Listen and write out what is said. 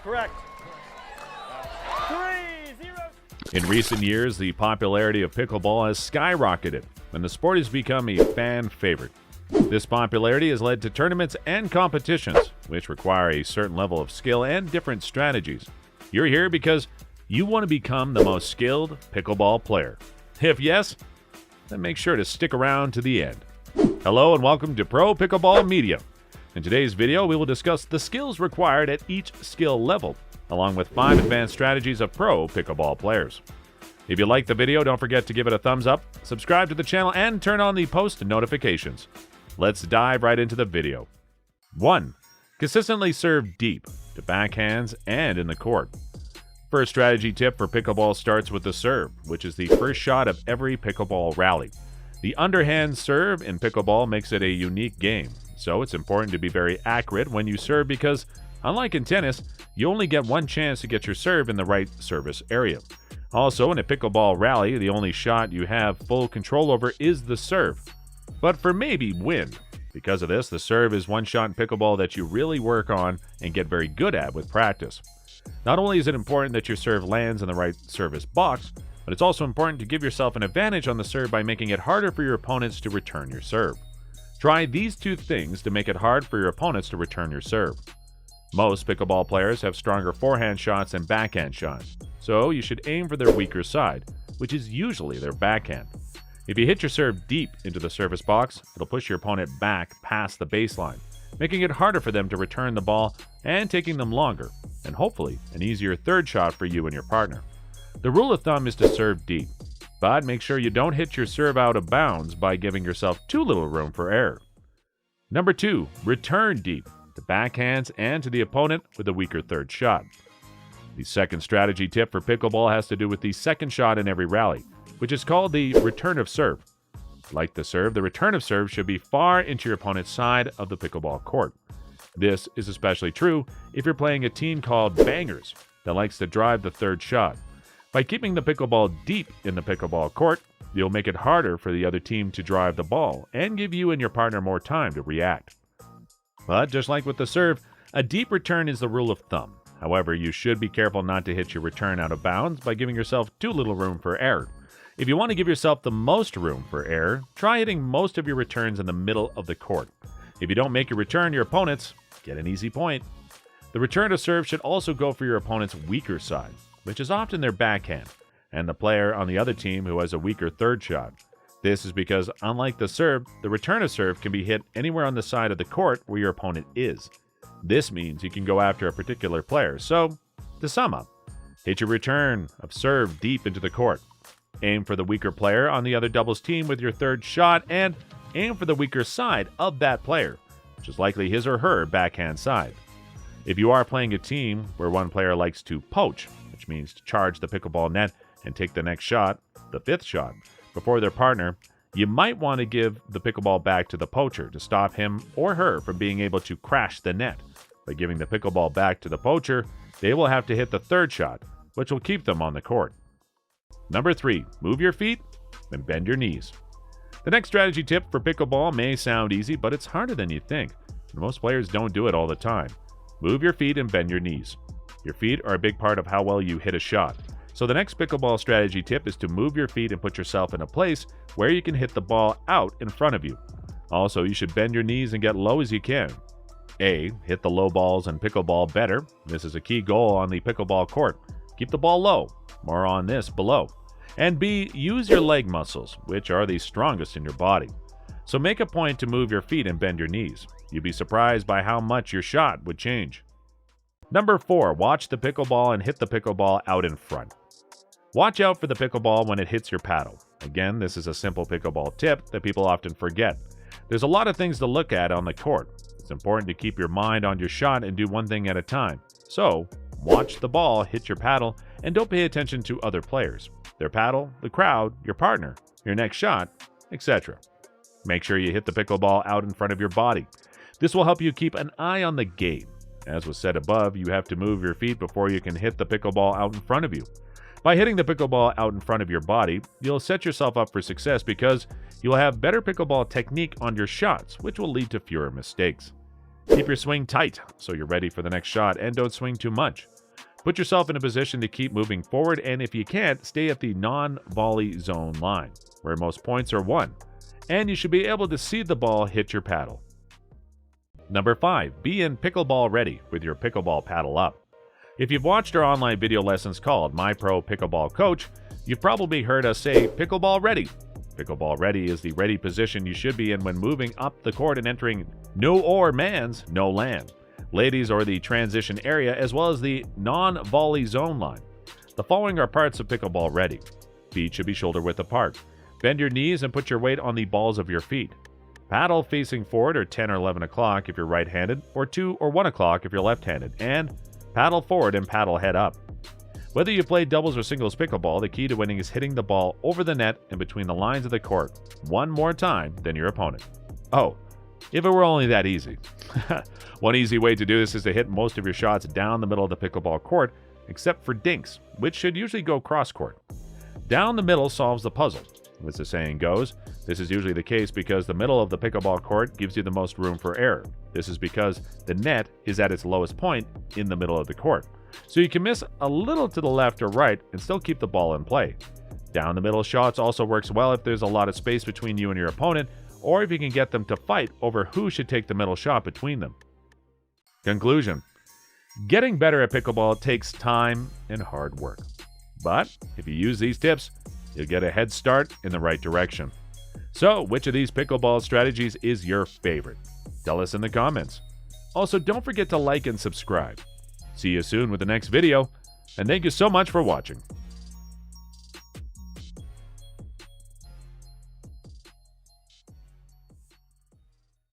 Correct. 3-0. In recent years, the popularity of pickleball has skyrocketed, and the sport has become a fan favorite. This popularity has led to tournaments and competitions, which require a certain level of skill and different strategies. You're here because you want to become the most skilled pickleball player. If yes, then make sure to stick around to the end. Hello and welcome to Pro Pickleball Media. In today's video, we will discuss the skills required at each skill level, along with 5 advanced strategies of pro pickleball players. If you like the video, don't forget to give it a thumbs up, subscribe to the channel, and turn on the post notifications. Let's dive right into the video. 1. Consistently serve deep, to backhands and in the court. First strategy tip for pickleball starts with the serve, which is the first shot of every pickleball rally. The underhand serve in pickleball makes it a unique game, so it's important to be very accurate when you serve because, unlike in tennis, you only get one chance to get your serve in the right service area. Also, in a pickleball rally, the only shot you have full control over is the serve. But for maybe wind. Because of this, the serve is one shot in pickleball that you really work on and get very good at with practice. Not only is it important that your serve lands in the right service box, but it's also important to give yourself an advantage on the serve by making it harder for your opponents to return your serve. Try these 2 things to make it hard for your opponents to return your serve. Most pickleball players have stronger forehand shots than backhand shots, so you should aim for their weaker side, which is usually their backhand. If you hit your serve deep into the service box, it'll push your opponent back past the baseline, making it harder for them to return the ball and taking them longer, and hopefully an easier third shot for you and your partner. The rule of thumb is to serve deep, but make sure you don't hit your serve out of bounds by giving yourself too little room for error. Number 2, return deep, to backhands and to the opponent with a weaker third shot. The second strategy tip for pickleball has to do with the second shot in every rally, which is called the return of serve. Like the serve, the return of serve should be far into your opponent's side of the pickleball court. This is especially true if you're playing a team called bangers that likes to drive the third shot. By keeping the pickleball deep in the pickleball court, you'll make it harder for the other team to drive the ball and give you and your partner more time to react. But just like with the serve, a deep return is the rule of thumb. However, you should be careful not to hit your return out of bounds by giving yourself too little room for error. If you want to give yourself the most room for error, try hitting most of your returns in the middle of the court. If you don't make your return, your opponents get an easy point. The return to serve should also go for your opponent's weaker side, which is often their backhand, and the player on the other team who has a weaker third shot. This is because, unlike the serve, the return of serve can be hit anywhere on the side of the court where your opponent is. This means you can go after a particular player. So, to sum up, hit your return of serve deep into the court. Aim for the weaker player on the other double's team with your third shot, and aim for the weaker side of that player, which is likely his or her backhand side. If you are playing a team where one player likes to poach, which means to charge the pickleball net and take the next shot, the 5th shot, before their partner, you might want to give the pickleball back to the poacher to stop him or her from being able to crash the net. By giving the pickleball back to the poacher, they will have to hit the third shot, which will keep them on the court. Number 3, move your feet and bend your knees. The next strategy tip for pickleball may sound easy, but it's harder than you think. Most players don't do it all the time. Move your feet and bend your knees. Your feet are a big part of how well you hit a shot. So the next pickleball strategy tip is to move your feet and put yourself in a place where you can hit the ball out in front of you. Also, you should bend your knees and get low as you can. A. Hit the low balls in pickleball better. This is a key goal on the pickleball court. Keep the ball low. More on this below. And B. Use your leg muscles, which are the strongest in your body. So make a point to move your feet and bend your knees. You'd be surprised by how much your shot would change. Number 4. Watch the pickleball and hit the pickleball out in front. Watch out for the pickleball when it hits your paddle. Again, this is a simple pickleball tip that people often forget. There's a lot of things to look at on the court. It's important to keep your mind on your shot and do one thing at a time. So, watch the ball hit your paddle and don't pay attention to other players, their paddle, the crowd, your partner, your next shot, etc. Make sure you hit the pickleball out in front of your body. This will help you keep an eye on the game. As was said above, you have to move your feet before you can hit the pickleball out in front of you. By hitting the pickleball out in front of your body, you'll set yourself up for success because you'll have better pickleball technique on your shots, which will lead to fewer mistakes. Keep your swing tight so you're ready for the next shot and don't swing too much. Put yourself in a position to keep moving forward, and if you can't, stay at the non-volley zone line, where most points are won, and you should be able to see the ball hit your paddle. Number 5. Be in Pickleball Ready with your pickleball paddle up. If you've watched our online video lessons called My Pro Pickleball Coach, you've probably heard us say Pickleball Ready. Pickleball Ready is the ready position you should be in when moving up the court and entering no or man's no land, ladies or the transition area, as well as the non-volley zone line. The following are parts of Pickleball Ready. Feet should be shoulder width apart. Bend your knees and put your weight on the balls of your feet. Paddle facing forward or 10 or 11 o'clock if you're right-handed, or 2 or 1 o'clock if you're left-handed, and paddle forward and paddle head up. Whether you play doubles or singles pickleball, the key to winning is hitting the ball over the net and between the lines of the court one more time than your opponent. Oh, if it were only that easy. One easy way to do this is to hit most of your shots down the middle of the pickleball court, except for dinks, which should usually go cross-court. Down the middle solves the puzzle. As the saying goes, this is usually the case because the middle of the pickleball court gives you the most room for error. This is because the net is at its lowest point in the middle of the court. So you can miss a little to the left or right and still keep the ball in play. Down the middle shots also works well if there's a lot of space between you and your opponent, or if you can get them to fight over who should take the middle shot between them. Conclusion: getting better at pickleball takes time and hard work. But if you use these tips, you'll get a head start in the right direction. So, which of these pickleball strategies is your favorite? Tell us in the comments. Also, don't forget to like and subscribe. See you soon with the next video, and thank you so much for watching.